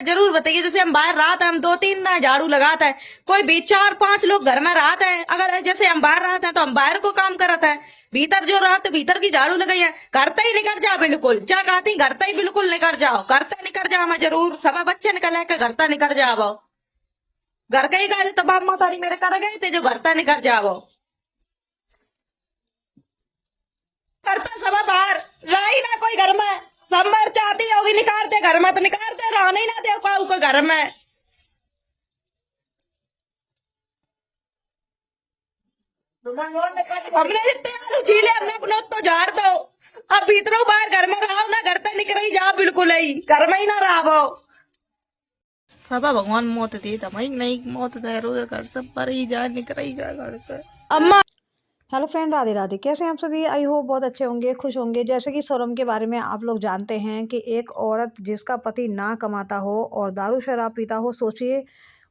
जरूर बताइए। जैसे हम बाहर रात हम 2-3 ना झाड़ू लगाता है, कोई भी 4-5 लोग घर में रहता है, अगर जैसे हम बाहर रहते हैं तो हम बाहर को काम करता है, भीतर जो रहते भीतर की झाड़ू लगाई है, घर तक ही निकल जाओ बिल्कुल, क्या कहती घर तक ही बिल्कुल निकल जाओ, घर तक निकल जाओ, मैं जरूर सब बच्चे निकल के घर तक निकल जाओ, घर का ही गाज तबाह मातारी मेरे कर गए थे जो घर तक निकल जाओ, करता सब बाहर रह ही ना कोई घर में, सब मर चाहती होगी निकालते घर में तो निकालते रहने ही ना दे को घर में। हमने जितने आलू छीले हमने अपने तो झाड़ दो, अब भीतरों बाहर घर में रहो ना, घर तक निकल ही जा बिल्कुल ही, घर में ही ना रहो। सब भगवान मौत दी तमई नहीं मौत दे रो घर सब पर ही जा निकल ही जा घर से। अम्मा हेलो फ्रेंड, राधे राधे। कैसे हैं आप सभी? आई होप बहुत अच्छे होंगे, खुश होंगे। जैसे कि सोनम के बारे में आप लोग जानते हैं कि एक औरत जिसका पति ना कमाता हो और दारू शराब पीता हो, सोचिए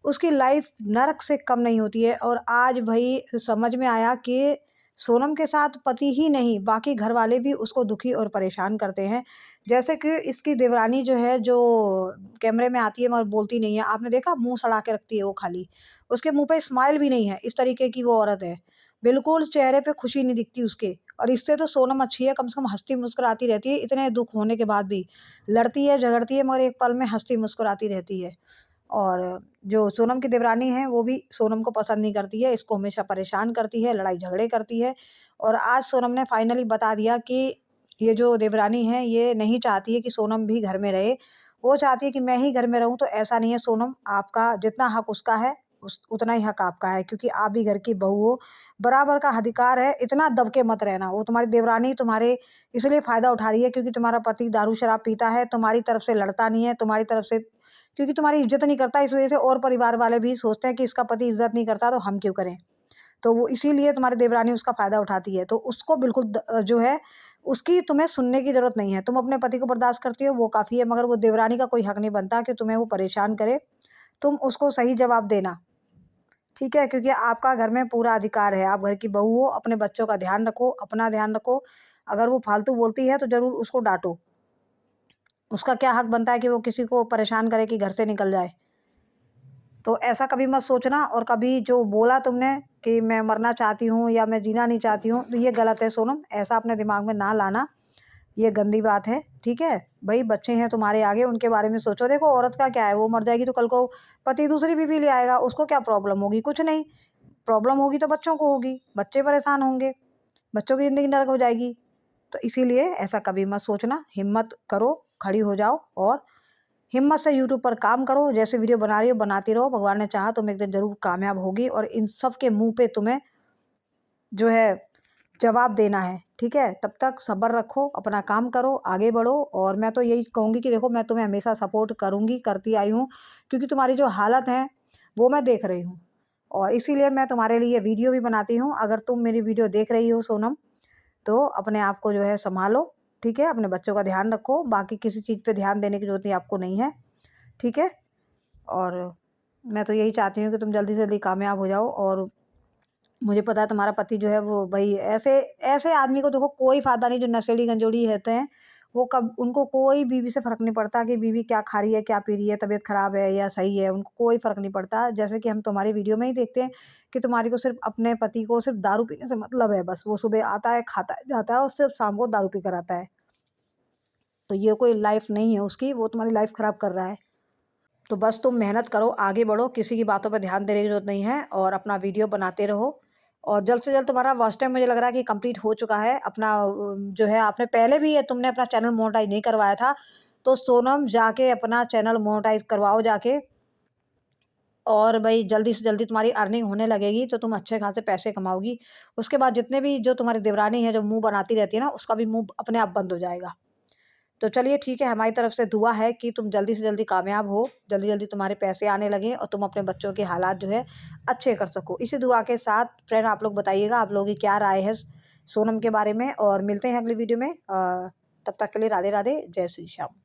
उसकी लाइफ नरक से कम नहीं होती है। और आज भाई समझ में आया कि सोनम के साथ पति ही नहीं, बाकी घर वाले भी उसको दुखी और परेशान करते हैं। जैसे कि इसकी देवरानी जो है, जो कैमरे में आती है मगर बोलती नहीं है, आपने देखा मुंह सड़ा के रखती है वो, खाली उसके मुंह पे स्माइल भी नहीं है। इस तरीके की वो औरत है, बिल्कुल चेहरे पे खुशी नहीं दिखती उसके। और इससे तो सोनम अच्छी है, कम से कम हँसती मुस्कुराती रहती है, इतने दुःख होने के बाद भी। लड़ती है, झगड़ती है, मगर एक पल में हँसती मुस्कुराती रहती है। और जो सोनम की देवरानी है, वो भी सोनम को पसंद नहीं करती है, इसको हमेशा परेशान करती है, लड़ाई झगड़े करती है। और आज सोनम ने फाइनली बता दिया कि ये जो देवरानी है, ये नहीं चाहती है कि सोनम भी घर में रहे। वो चाहती है कि मैं ही घर में रहूँ। तो ऐसा नहीं है सोनम, आपका जितना हक उसका है, उतना ही हक आपका है, क्योंकि आप भी घर की बहू हो, बराबर का अधिकार है। इतना दब के मत रहना। वो तुम्हारी देवरानी तुम्हारे इसलिए फ़ायदा उठा रही है क्योंकि तुम्हारा पति दारू शराब पीता है, तुम्हारी तरफ से लड़ता नहीं है, तुम्हारी तरफ से क्योंकि तुम्हारी इज़्ज़त नहीं करता, इस वज़ह से और परिवार वाले भी सोचते हैं कि इसका पति इज़्ज़त नहीं करता तो हम क्यों करें? तो वो इसीलिए तुम्हारी देवरानी उसका फ़ायदा उठाती है। तो उसको बिल्कुल जो है, उसकी तुम्हें सुनने की ज़रूरत नहीं है। तुम अपने पति को बर्दाश्त करती हो, वो काफ़ी है, मगर वो देवरानी का कोई हक नहीं बनता कि तुम्हें वो परेशान करे। तुम उसको सही जवाब देना, ठीक है? क्योंकि आपका घर में पूरा अधिकार है, आप घर की बहू हो, अपने बच्चों का ध्यान रखो, अपना ध्यान रखो। अगर वो फालतू बोलती है तो ज़रूर उसको डाँटो। उसका क्या हक बनता है कि वो किसी को परेशान करे कि घर से निकल जाए? तो ऐसा कभी मत सोचना। और कभी जो बोला तुमने कि मैं मरना चाहती हूँ या मैं जीना नहीं चाहती हूँ, तो ये गलत है सोनम, ऐसा अपने दिमाग में ना लाना, ये गंदी बात है, ठीक है? भई बच्चे हैं तुम्हारे आगे, उनके बारे में सोचो। देखो औरत का क्या है, वो मर जाएगी तो कल को पति दूसरी बीवी ले आएगा, उसको क्या प्रॉब्लम होगी? कुछ नहीं। प्रॉब्लम होगी तो बच्चों को होगी, बच्चे परेशान होंगे, बच्चों की ज़िंदगी नरक हो जाएगी। तो इसीलिए ऐसा कभी मत सोचना, हिम्मत करो, खड़ी हो जाओ और हिम्मत से यूट्यूब पर काम करो। जैसे वीडियो बना रही हो बनाती रहो, भगवान ने चाहा तुम एक दिन ज़रूर कामयाब होगी और इन सब के मुँह पे तुम्हें जो है जवाब देना है, ठीक है? तब तक सब्र रखो, अपना काम करो, आगे बढ़ो। और मैं तो यही कहूँगी कि देखो मैं तुम्हें हमेशा सपोर्ट करूँगी, करती आई हूँ, क्योंकि तुम्हारी जो हालत है वो मैं देख रही हूँ और इसीलिए मैं तुम्हारे लिए वीडियो भी बनाती हूँ। अगर तुम मेरी वीडियो देख रही हो सोनम, तो अपने आप को जो है सँभालो, ठीक है? अपने बच्चों का ध्यान रखो, बाकी किसी चीज़ पे ध्यान देने की ज़रूरत नहीं आपको नहीं है, ठीक है? और मैं तो यही चाहती हूँ कि तुम जल्दी से जल्दी कामयाब हो जाओ। और मुझे पता है तुम्हारा पति जो है वो भई ऐसे ऐसे आदमी को देखो कोई फ़ायदा नहीं जो नशेड़ी गंजोड़ी रहते हैं। वो कब उनको कोई बीवी से फ़र्क नहीं पड़ता कि बीवी क्या खा रही है, क्या पी रही है, तबीयत ख़राब है या सही है, उनको कोई फ़र्क नहीं पड़ता। जैसे कि हम तुम्हारी वीडियो में ही देखते हैं कि तुम्हारी को सिर्फ़ अपने पति को सिर्फ़ दारू पीने से मतलब है बस। वो सुबह आता है, खाता है, जाता है और सिर्फ़ शाम को दारू पी कर आता है। तो ये कोई लाइफ़ नहीं है उसकी, वो तुम्हारी लाइफ़ ख़राब कर रहा है। तो बस तुम मेहनत करो, आगे बढ़ो, किसी की बातों पे ध्यान देने की ज़रूरत नहीं है और अपना वीडियो बनाते रहो। और जल्द से जल्द तुम्हारा वॉच टाइम मुझे लग रहा है कि कंप्लीट हो चुका है। अपना जो है आपने पहले भी ये तुमने अपना चैनल मोनेटाइज़ नहीं करवाया था, तो सोनम जाके अपना चैनल मोनेटाइज़ करवाओ जाके। और भई जल्दी से जल्दी तुम्हारी अर्निंग होने लगेगी तो तुम अच्छे खासे पैसे कमाओगी। उसके बाद जितने भी जो तुम्हारी देवरानी है, जो मुँह बनाती रहती है ना, उसका भी मुँह अपने आप बंद हो जाएगा। तो चलिए ठीक है, हमारी तरफ से दुआ है कि तुम जल्दी से जल्दी कामयाब हो, जल्दी-जल्दी तुम्हारे पैसे आने लगें और तुम अपने बच्चों के हालात जो है अच्छे कर सको। इसी दुआ के साथ फ्रेंड आप लोग बताइएगा आप लोगों की क्या राय है सोनम के बारे में। और मिलते हैं अगली वीडियो में। तब तक के लिए राधे-राधे, जय श्री श्याम।